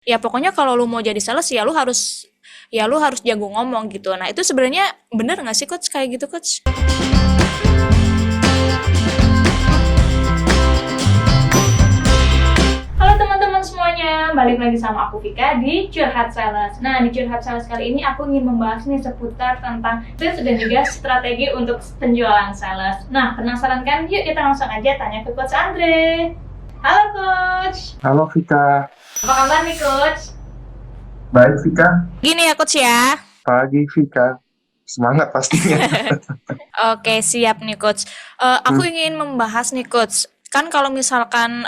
Ya pokoknya kalau lu mau jadi sales ya lu harus jago ngomong gitu. Nah, itu sebenarnya bener nggak sih coach kayak gitu coach? Halo teman-teman semuanya, balik lagi sama aku Vika di Curhat Sales. Nah, di Curhat Sales kali ini aku ingin membahas nih seputar tentang tips dan juga strategi untuk penjualan sales. Nah, penasaran kan? Yuk kita langsung aja tanya ke Coach Andre. Halo Coach, Halo Vika, apa kabar nih Coach? baik Vika, Gini ya Coach ya. pagi Vika, semangat pastinya. Oke, siap nih Coach. Aku Hmm, ingin membahas nih Coach. Kan kalau misalkan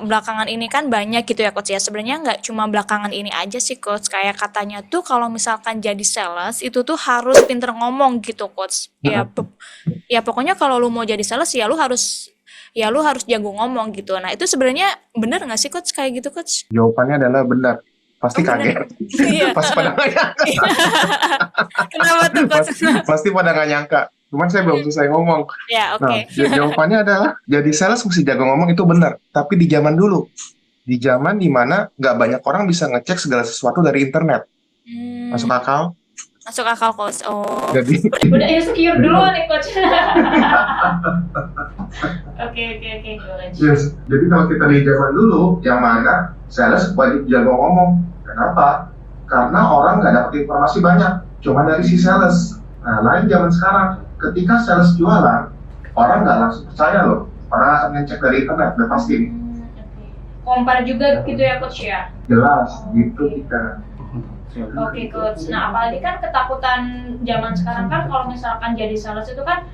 belakangan ini kan banyak gitu ya Coach ya. Sebenarnya nggak cuma belakangan ini aja sih Coach. Kayak katanya tuh kalau misalkan jadi sales itu tuh harus pinter ngomong gitu Coach. Ya pokoknya kalau lu mau jadi sales ya lu harus jago ngomong gitu. Nah, itu sebenarnya bener nggak sih Coach kayak gitu Coach? Jawabannya adalah benar. Pasti Oh bener. kaget, Iya. pasti pada nggak nyangka, Kenapa tuh Coach? pasti pada nggak nyangka. Cuman saya belum selesai ngomong. Ya, Nah, oke. jawabannya adalah jadi sales mesti jago ngomong itu benar. Tapi di zaman dulu, di zaman dimana nggak banyak orang bisa ngecek segala sesuatu dari internet. Hmm. Masuk akal? Masuk akal, Coach. Oh. Jadi, Udah insecure dulu nih, Coach. Oke, oke, oke, Coach. yes. Jadi kalau kita di zaman dulu, yang mana sales wajib jago ngomong. Kenapa? Karena orang nggak dapat informasi banyak, cuma dari si sales. Nah, lain zaman sekarang, ketika sales jualan, orang nggak langsung percaya loh. Orang akan ngecek dari internet, udah pasti. Oke. Compare juga gitu ya, Coach ya? Jelas, gitu kita. Oke, Coach. Nah, apalagi kan ketakutan zaman sekarang kan kalau misalkan jadi sales itu kan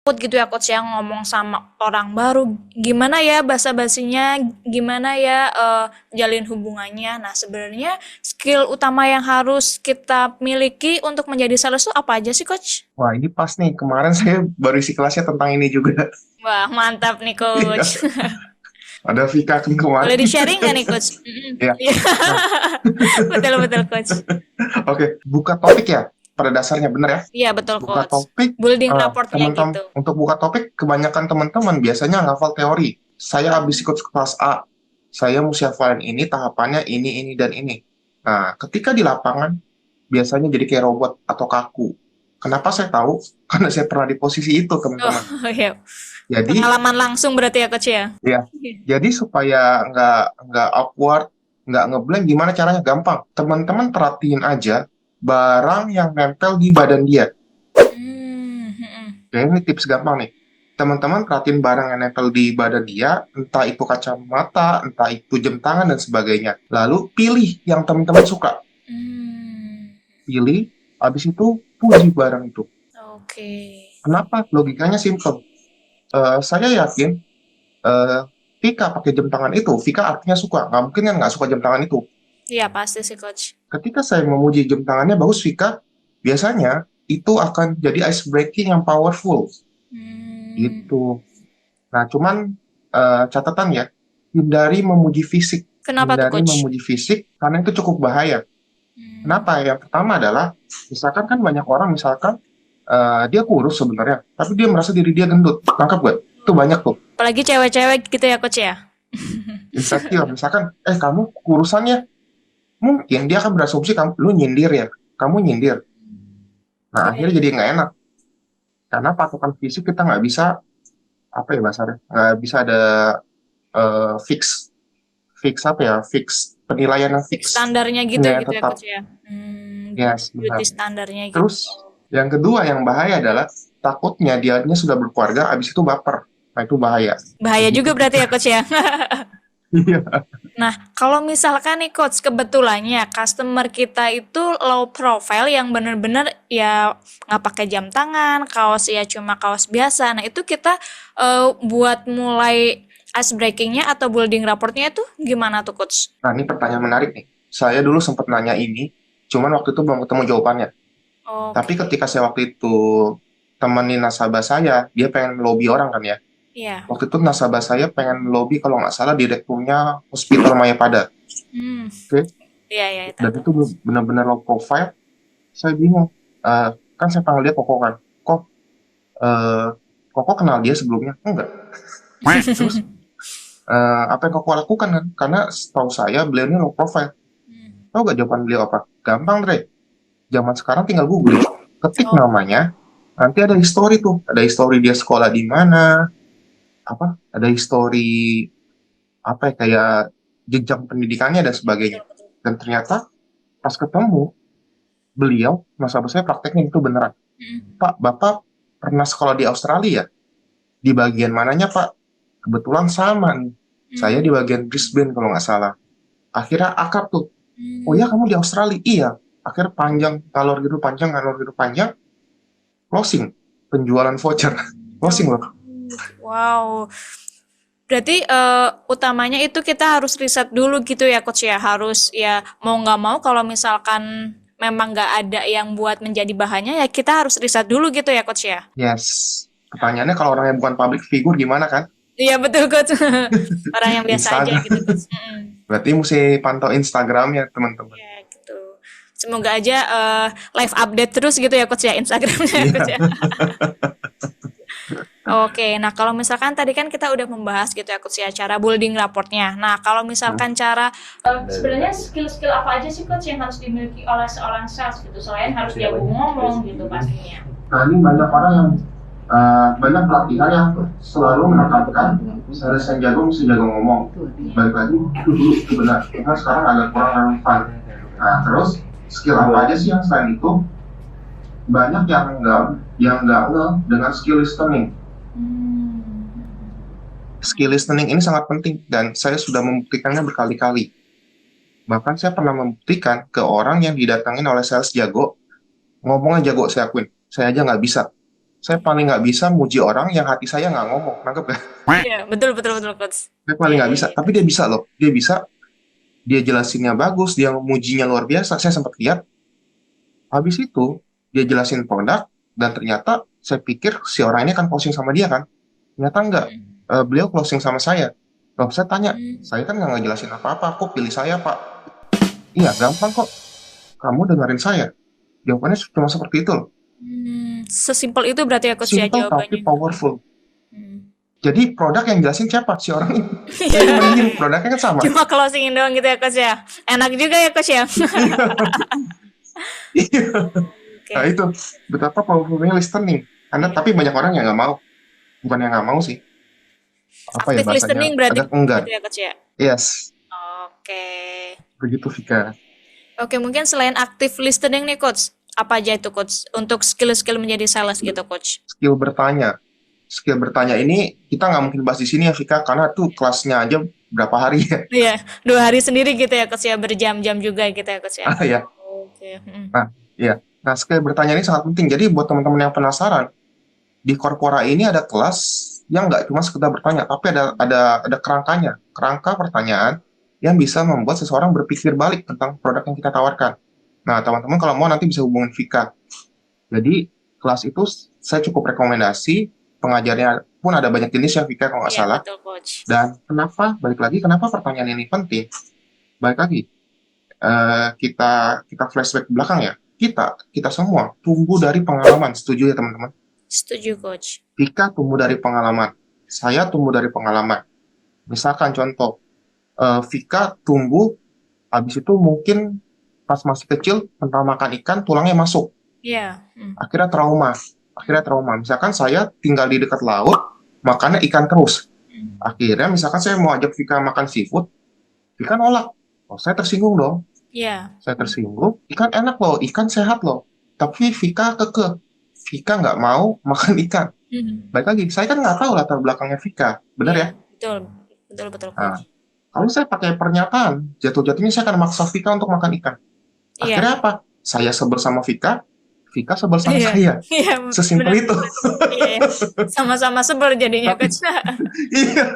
takut gitu ya Coach yang ngomong sama orang baru gimana ya basa-basinya gimana ya jalin hubungannya. Nah sebenarnya skill utama yang harus kita miliki untuk menjadi sales itu apa aja sih Coach? Wah, ini pas nih. Kemarin saya baru isi kelasnya tentang ini juga. Wah mantap nih Coach. Ada Vika kan Boleh kemarin. di-sharing nggak nih Coach? Mm-mm. Ya. Iya. Nah, Betul betul Coach. oke, buka topik ya. Pada dasarnya benar ya. Iya betul Buka Coach. topik, Building raportnya teman-teman gitu. untuk buka topik kebanyakan teman-teman biasanya ngafal teori. Saya habis ikut kelas A, saya mesti hafalin ini tahapannya ini dan ini. Nah, ketika di lapangan biasanya jadi kayak robot atau kaku. Kenapa saya tahu? Karena saya pernah di posisi itu, Oh teman-teman. iya. Jadi, Pengalaman langsung berarti ya Coach ya? ya, jadi supaya nggak awkward, nggak ngeblank, gimana caranya? Gampang. Teman-teman perhatiin aja barang yang nempel di badan dia. Hmm. Oke, ini tips gampang nih. Teman-teman perhatiin barang yang nempel di badan dia, entah itu kacamata, entah itu jam tangan, dan sebagainya. Lalu pilih yang teman-teman suka. Hmm. Pilih, habis itu puji barang itu. Oke. Kenapa? Logikanya simple. Saya yakin Vika pakai jam tangan itu, Vika artinya suka. Nggak mungkin kan nggak suka jam tangan itu. Iya pasti sih Coach. Ketika saya memuji jam tangannya bagus Vika, biasanya itu akan jadi ice breaking yang powerful. Hmm. Gitu. Nah, cuman catatan ya, hindari memuji fisik. Kenapa tuh Hindari Coach? memuji fisik karena itu cukup bahaya. Hmm. Kenapa? Yang pertama adalah, misalkan kan banyak orang misalkan dia kurus sebenarnya, tapi dia merasa diri dia gendut. Tangkap gue? Itu banyak tuh. Apalagi cewek-cewek gitu ya Coach ya? Insecure. Misalkan, kamu kurusannya, mungkin dia akan berasumsi kamu, lu nyindir ya, kamu nyindir. Nah, Iya. akhirnya jadi nggak enak. Karena patokan fisik kita nggak bisa, apa ya bahasanya, nggak bisa ada fix fix apa ya, fix penilaian yang Fix fix, standarnya gitu penilaian gitu ya tetap. Coach ya? Yes, Beauty benar. standarnya gitu. Terus yang kedua yang bahaya adalah takutnya dianya sudah berkeluarga, abis itu baper. Nah, itu bahaya. Bahaya Begitu. juga berarti ya Coach ya? Iya. Nah, kalau misalkan nih Coach, kebetulannya customer kita itu low profile yang bener-bener ya nggak pakai jam tangan, kaos ya cuma kaos biasa. Nah, itu kita buat mulai ice breakingnya atau building raportnya itu gimana tuh Coach? Nah, ini pertanyaan menarik nih. Saya dulu sempat nanya ini, cuman waktu itu belum ketemu jawabannya. Tapi Oke, ketika saya waktu itu temenin nasabah saya, dia pengen melobi orang kan ya. iya. Waktu itu nasabah saya pengen melobi kalau nggak salah direkturnya Hospital Mayapada. Hmm, Oke, iya iya dan tahu. itu benar-benar low profile. Saya bingung. Kan saya panggil dia Koko kan. Kok, eh, Koko kenal dia sebelumnya? Enggak. Terus apa yang Koko lakukan kan? Karena setahu saya beliau ini low profile. Tahu gak jawaban beliau apa? Gampang, Dre. Zaman sekarang tinggal googling, ketik Oh. namanya, nanti ada history tuh. Ada history dia sekolah di mana, apa? Ada history apa ya, kayak jenjang pendidikannya dan sebagainya. Betul, betul. Dan ternyata pas ketemu beliau, masa saya prakteknya itu beneran. Mm. Pak, Bapak pernah sekolah di Australia? Di bagian mananya, Pak? Kebetulan sama nih. Saya di bagian Brisbane kalau nggak salah. Akhirnya akrab tuh. Oh ya, kamu di Australia? Iya. Akhirnya ngalor gitu panjang, closing. Penjualan voucher. Closing loh. Wow. Berarti utamanya itu kita harus riset dulu gitu ya coach ya. Harus ya mau nggak mau kalau misalkan memang nggak ada yang buat menjadi bahannya ya kita harus riset dulu gitu ya coach ya. Yes. Pertanyaannya kalau orang yang bukan public figure gimana kan? Iya betul coach. Orang yang biasa aja Instagram. gitu coach. Mm-mm. Berarti mesti pantau Instagramnya teman-teman. Ya gitu. Semoga aja live update terus gitu ya coach ya Instagramnya ya, coach Iya. ya. Oke, nah kalau misalkan tadi kan kita udah membahas gitu ya coach ya cara building raportnya. Nah kalau misalkan cara sebenarnya skill-skill apa aja sih coach yang harus dimiliki oleh seorang sales gitu selain harus jago ngomong gitu pastinya. Nah, ini banyak orang yang banyak pelatihan yang selalu menekankan sales yang jago mesti jago ngomong. Balik lagi itu dulu itu benar. Karena sekarang agak kurang relevan. Nah, terus skill apa aja sih yang selain itu? Banyak yang nggak ngeh dengan skill listening. Skill listening ini sangat penting dan saya sudah membuktikannya berkali-kali. Bahkan saya pernah membuktikan ke orang yang didatangin oleh sales jago, ngomongnya jago saya akuin, saya aja nggak bisa. Saya paling nggak bisa muji orang yang hati saya nggak ngomong, nangkep ya? Iya, betul betul betul coach. Saya paling nggak bisa, tapi dia bisa loh, dia bisa, dia jelasinnya bagus, dia mujinya luar biasa. Saya sempat lihat, habis itu dia jelasin produk dan ternyata saya pikir si orang ini kan closing sama dia kan, ternyata enggak. Beliau closing sama saya. Loh, saya tanya, saya kan nggak ngejelasin apa-apa, kok pilih saya Pak? Iya, gampang kok. Kamu dengerin saya. Jawabannya cuma seperti itu loh. Sesimpel itu berarti ya coach ya Simple tapi jawabannya. powerful. Jadi produk yang jelasin siapa? Si orang ini. Saya cuma ingin produknya kan sama. Cuma closingin doang gitu ya coach ya. Enak juga ya coach ya. Iya. Oke. Nah itu betapa powerfulnya listening. Tapi banyak orang yang nggak mau. Bukan yang nggak mau sih. Apa ya Active bahasanya? listening berarti Agak enggan. gitu ya coach ya. Yes. Oke. Begitu Vika. Oke, mungkin selain active listening nih coach, apa aja itu coach untuk skill-skill menjadi sales gitu coach? Skill bertanya. Skill bertanya ini kita nggak mungkin bahas di sini ya Vika, karena tuh kelasnya aja berapa hari ya. Iya, 2 hari sendiri gitu ya coach ya, berjam-jam juga gitu ya coach ya. Ya. Oke. Nah, iya. Nah, skill bertanya ini sangat penting. Jadi buat teman-teman yang penasaran, di Korpora ini ada kelas yang nggak cuma sekedar bertanya, tapi ada kerangkanya, kerangka pertanyaan yang bisa membuat seseorang berpikir balik tentang produk yang kita tawarkan. Nah, teman-teman kalau mau nanti bisa hubungin Vika. Jadi, kelas itu saya cukup rekomendasi, pengajarnya pun ada banyak jenis ya Vika kalau nggak Iya, salah. betul coach. Dan kenapa pertanyaan ini penting? Balik lagi, kita flashback ke belakang ya. Kita semua tumbuh dari pengalaman, setuju ya teman-teman? Setuju coach. Vika tumbuh dari pengalaman, saya tumbuh dari pengalaman. Misalkan contoh, Vika tumbuh, habis itu mungkin pas masih kecil, pernah makan ikan, tulangnya masuk. Iya. Akhirnya trauma. Misalkan saya tinggal di dekat laut, makannya ikan terus. Akhirnya misalkan saya mau ajak Vika makan seafood, Vika nolak. Oh, saya tersinggung dong. Iya. Saya tersinggung, ikan enak loh, ikan sehat loh. Tapi Vika kekeh. Vika nggak mau makan ikan. Baik lagi, saya kan nggak tahu latar belakangnya Vika. Benar ya? Betul Nah, coach. kalau saya pakai pernyataan, jatuh-jatuhnya saya akan maksa Vika untuk makan ikan. Akhirnya apa? Saya sebel sama Vika, Vika sebel sama saya. Iya, Sesimpel itu. Iya, sama-sama sebel jadinya coach. Iya.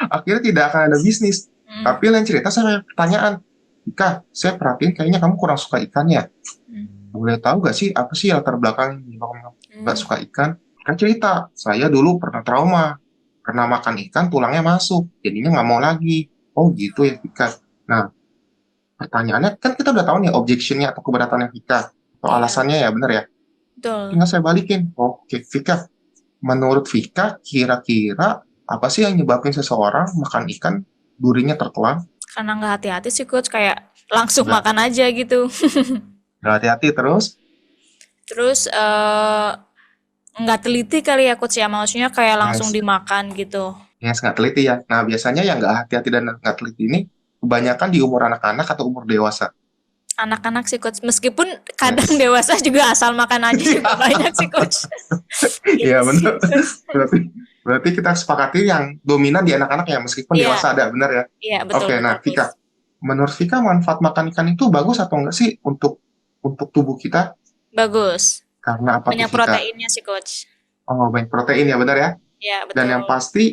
Akhirnya tidak akan ada bisnis. Tapi lain cerita saya pertanyaan, Vika, saya perhatiin kayaknya kamu kurang suka ikannya. Boleh tahu gak sih apa sih latar belakang kamu nggak suka ikan? Kan cerita, saya dulu pernah trauma, pernah makan ikan tulangnya masuk, jadinya nggak mau lagi. Oh gitu ya Vika. Nah, pertanyaannya kan kita udah tahu nih objectionnya atau keberatannya Vika atau alasannya ya, benar ya? Betul. Tinggal saya balikin. Oke Vika, menurut Vika kira-kira apa sih yang nyebabin seseorang makan ikan durinya tertelan? Karena nggak hati-hati sih coach, kayak langsung Nggak, makan aja gitu. nggak hati-hati terus. Terus nggak teliti kali ya coach ya, maksudnya kayak langsung Yes, dimakan gitu. yes, nggak teliti ya. Nah, biasanya yang nggak hati-hati dan nggak teliti ini kebanyakan di umur anak-anak atau umur dewasa. Anak-anak sih coach, meskipun kadang Yes. dewasa juga asal makan aja juga banyak sih coach. Iya, Gitu sih benar. coach. Berarti berarti kita sepakati yang dominan di anak-anak ya, meskipun Iya, dewasa ada, benar ya. iya betul Oke, betul nah coach. Vika, menurut Vika manfaat makan ikan itu bagus atau enggak sih untuk tubuh kita? Bagus. Karena apa tuh Banyak Vika? proteinnya sih coach. Oh, banyak protein ya, benar ya. Ya Dan yang betul. pasti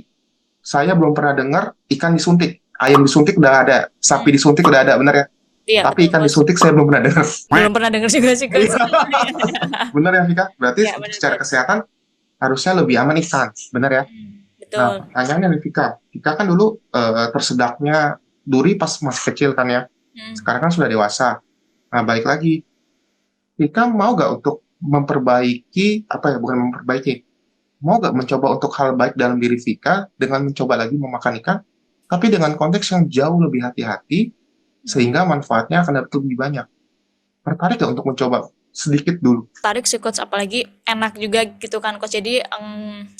saya belum pernah dengar ikan disuntik. Ayam disuntik udah ada, sapi Hmm. disuntik udah ada, benar ya. Iya Tapi betul ikan coach. disuntik saya belum pernah dengar. Belum pernah dengar juga sih coach. Iya, benar ya Vika. Berarti Iya benar secara coach. kesehatan harusnya lebih aman ikan, benar ya. Nah, Betul. pertanyaannya nih Vika. Vika kan dulu tersedaknya duri pas masih kecil kan ya. Hmm. Sekarang kan sudah dewasa. Nah, balik lagi. Vika mau gak untuk memperbaiki, apa ya, bukan memperbaiki. Mau gak mencoba untuk hal baik dalam diri Vika dengan mencoba lagi memakan ikan, tapi dengan konteks yang jauh lebih hati-hati, sehingga manfaatnya akan dapat lebih banyak. Tertarik gak untuk mencoba sedikit dulu? Tarik sih coach, apalagi enak juga gitu kan coach, jadi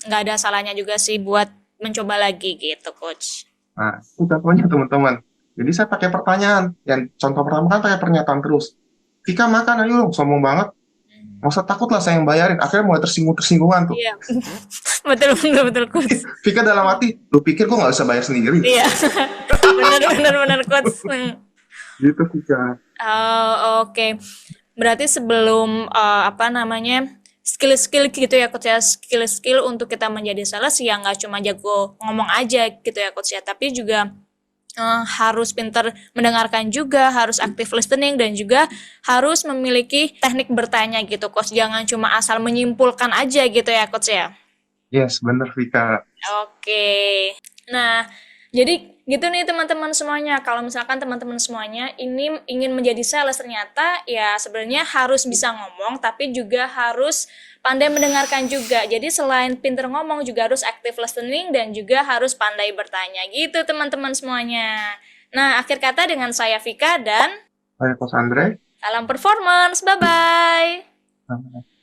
nggak ada salahnya juga sih buat mencoba lagi gitu coach. Nah, itu contohnya teman-teman. Jadi saya pakai pertanyaan. Yang contoh pertama kan pakai pernyataan terus. Vika makan, ayo dong, sombong banget. Nggak usah takut lah saya yang bayarin. Akhirnya mulai tersinggung-tersinggungan tuh. Iya. Betul betul betul coach. Vika dalam hati, lu pikir kok nggak bisa bayar sendiri? Iya. Bener bener bener coach. Gitu Vika. Oh, oke. Berarti sebelum apa namanya, skill-skill gitu ya coach ya, skill-skill untuk kita menjadi sales ya nggak cuma jago ngomong aja gitu ya coach ya, tapi juga harus pintar mendengarkan juga, harus aktif listening, dan juga harus memiliki teknik bertanya gitu coach. Jangan cuma asal menyimpulkan aja gitu ya coach ya. Yes, bener Vika. Oke. Nah, jadi gitu nih teman-teman semuanya. Kalau misalkan teman-teman semuanya ini ingin menjadi sales, ternyata ya sebenarnya harus bisa ngomong, tapi juga harus pandai mendengarkan juga. Jadi selain pinter ngomong juga harus active listening dan juga harus pandai bertanya. Gitu teman-teman semuanya. Nah, akhir kata dengan saya Vika dan Saya Coach Andre. salam performance. Bye-bye.